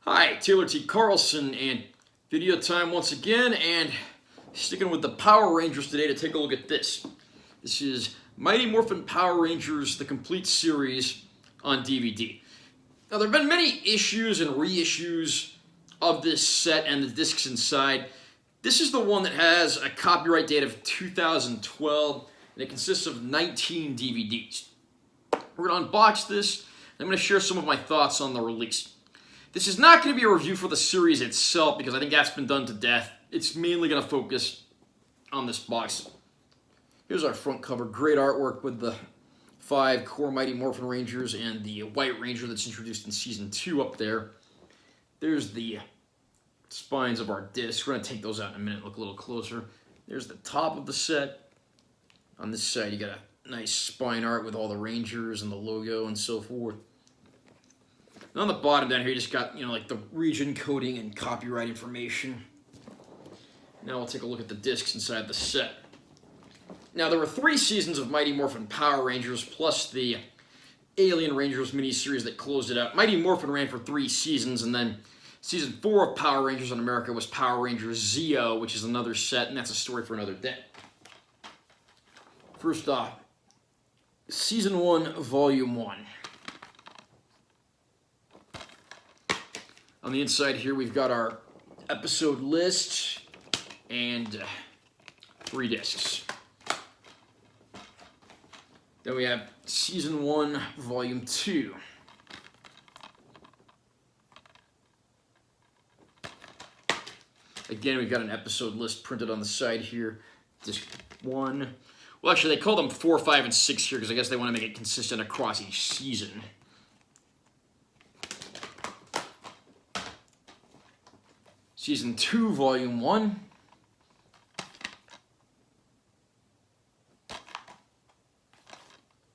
Hi, Taylor T. Carlson, and video time once again, and sticking with the Power Rangers today to take a look at this. This is Mighty Morphin Power Rangers, the complete series on DVD. Now, there have been many issues and reissues of this set and the discs inside. This is the one that has a copyright date of 2012, and it consists of 19 DVDs. We're going to unbox this, and I'm going to share some of my thoughts on the release. This is not going to be a review for the series itself because I think that's been done to death. It's mainly going to focus on this box. Here's our front cover. Great artwork with the 5 core Mighty Morphin Rangers and the White Ranger that's introduced in Season 2 up there. There's the spines of our discs. We're going to take those out in a minute, look a little closer. There's the top of the set. On this side, you got a nice spine art with all the Rangers and the logo and so forth. And on the bottom down here, you just got, like the region coding and copyright information. Now we'll take a look at the discs inside the set. Now, there were 3 seasons of Mighty Morphin Power Rangers, plus the Alien Rangers miniseries that closed it out. Mighty Morphin ran for 3 seasons, and then Season 4 of Power Rangers in America was Power Rangers Zeo, which is another set, and that's a story for another day. First off, Season 1, Volume 1. On the inside here, we've got our episode list and 3 discs. Then we have Season 1, Volume 2. Again, we've got an episode list printed on the side here. Disc 1. Well, actually, they call them 4, 5, and 6 here because I guess they want to make it consistent across each season. Season 2, Volume 1.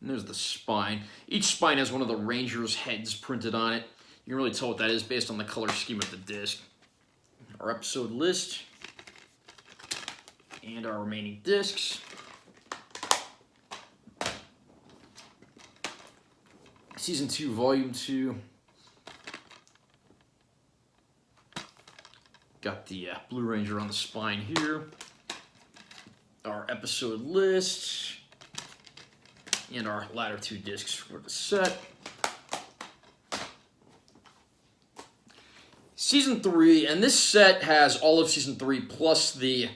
And there's the spine. Each spine has one of the Rangers' heads printed on it. You can really tell what that is based on the color scheme of the disc. Our episode list. And our remaining discs. Season 2, Volume 2. Got the Blue Ranger on the spine here. Our episode list. And our latter 2 discs for the set. Season 3, and this set has all of Season 3 plus the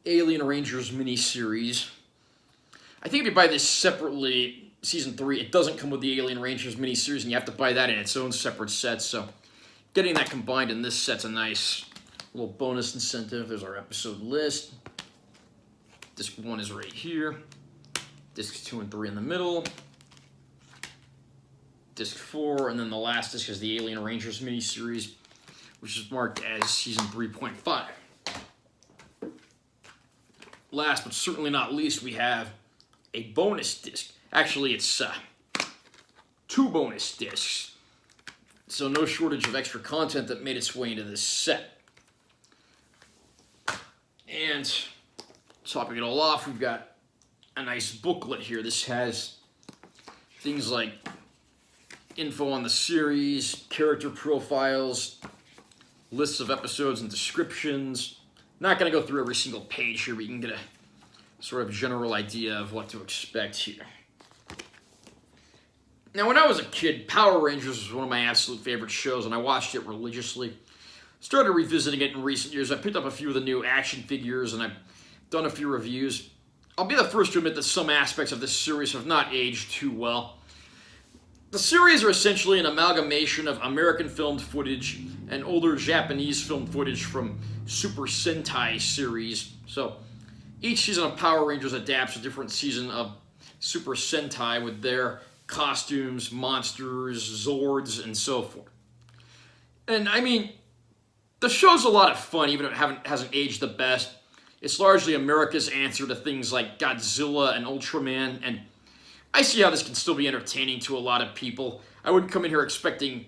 Alien Rangers miniseries. I think if you buy this separately, Season 3, it doesn't come with the Alien Rangers miniseries, and you have to buy that in its own separate set, so getting that combined in this set's a nice little bonus incentive. There's our episode list. Disc 1 is right here. Discs 2 and 3 in the middle. Disc 4, and then the last disc is the Alien Rangers miniseries, which is marked as Season 3.5. Last but certainly not least, we have a bonus disc. Actually, it's 2 bonus discs. So no shortage of extra content that made its way into this set. And topping it all off, we've got a nice booklet here. This has things like info on the series, character profiles, lists of episodes and descriptions. Not going to go through every single page here, but you can get a sort of general idea of what to expect here. Now, when I was a kid, Power Rangers was one of my absolute favorite shows, and I watched it religiously. Started revisiting it in recent years. I picked up a few of the new action figures, and I've done a few reviews. I'll be the first to admit that some aspects of this series have not aged too well. The series are essentially an amalgamation of American filmed footage and older Japanese filmed footage from Super Sentai series. So each season of Power Rangers adapts a different season of Super Sentai with their costumes, monsters, Zords, and so forth. And I mean, the show's a lot of fun, even if it hasn't aged the best. It's largely America's answer to things like Godzilla and Ultraman, and I see how this can still be entertaining to a lot of people. I wouldn't come in here expecting,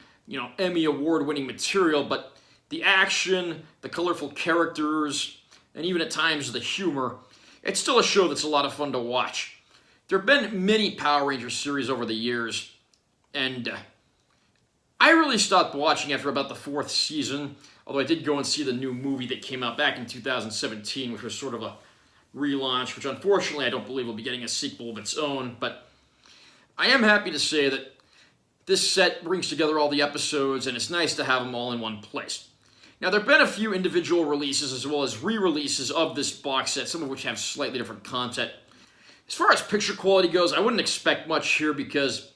Emmy award-winning material, but the action, the colorful characters, and even at times the humor, it's still a show that's a lot of fun to watch. There have been many Power Rangers series over the years, and I really really stopped watching after about the 4th season, although I did go and see the new movie that came out back in 2017, which was sort of a relaunch, which unfortunately I don't believe will be getting a sequel of its own, but I am happy to say that this set brings together all the episodes, and it's nice to have them all in one place. Now, there have been a few individual releases as well as re-releases of this box set, some of which have slightly different content. As far as picture quality goes, I wouldn't expect much here because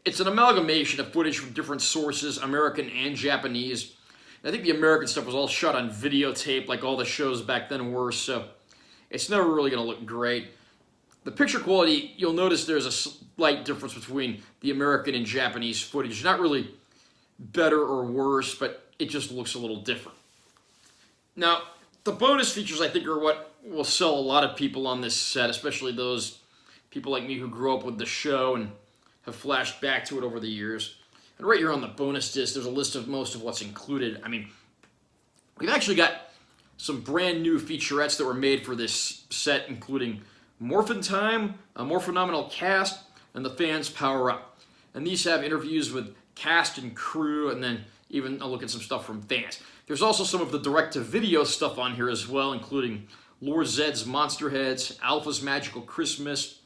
it's an amalgamation of footage from different sources, American and Japanese. And I think the American stuff was all shot on videotape like all the shows back then were, so it's never really going to look great. The picture quality, you'll notice there's a slight difference between the American and Japanese footage. Not really better or worse, but it just looks a little different. Now, the bonus features, I think, are what will sell a lot of people on this set, especially those people like me who grew up with the show and have flashed back to it over the years. And right here on the bonus disc, there's a list of most of what's included. I mean, we've actually got some brand new featurettes that were made for this set, including Morphin Time, a more phenomenal cast, and the fans power up. And these have interviews with cast and crew, and then even a look at some stuff from fans. There's also some of the direct-to-video stuff on here as well, including Lord Zed's Monster Heads, Alpha's Magical Christmas,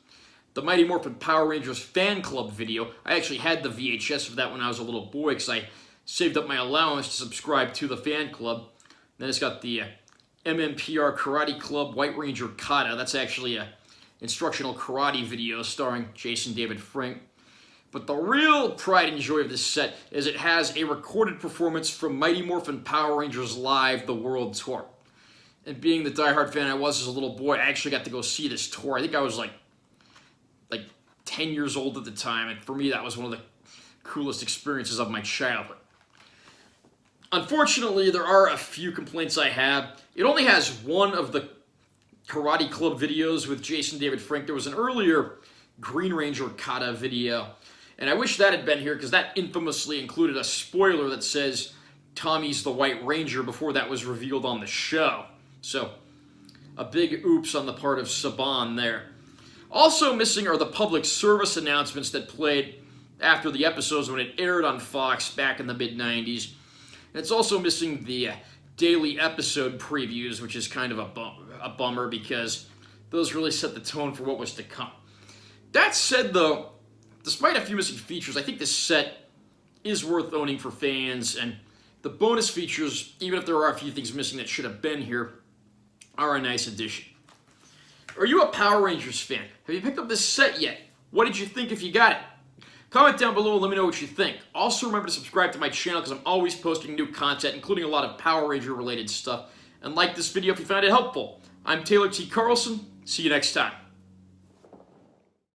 the Mighty Morphin Power Rangers fan club video. I actually had the VHS of that when I was a little boy because I saved up my allowance to subscribe to the fan club. Then it's got the MMPR Karate Club White Ranger Kata. That's actually a instructional karate video starring Jason David Frank. But the real pride and joy of this set is it has a recorded performance from Mighty Morphin Power Rangers Live, the World Tour. And being the diehard fan I was as a little boy, I actually got to go see this tour. I think I was like 10 years old at the time, and for me that was one of the coolest experiences of my childhood. Unfortunately, there are a few complaints I have. It only has one of the Karate Club videos with Jason David Frank. There was an earlier Green Ranger Kata video, and I wish that had been here because that infamously included a spoiler that says Tommy's the White Ranger before that was revealed on the show. So, a big oops on the part of Saban there. Also missing are the public service announcements that played after the episodes when it aired on Fox back in the mid-90s. And it's also missing the daily episode previews, which is kind of a bummer because those really set the tone for what was to come. That said, though, despite a few missing features, I think this set is worth owning for fans, and the bonus features, even if there are a few things missing that should have been here, are a nice addition. Are you a Power Rangers fan? Have you picked up this set yet? What did you think if you got it? Comment down below and let me know what you think. Also remember to subscribe to my channel because I'm always posting new content, including a lot of Power Ranger related stuff. And like this video if you found it helpful. I'm Taylor T. Carlson. See you next time.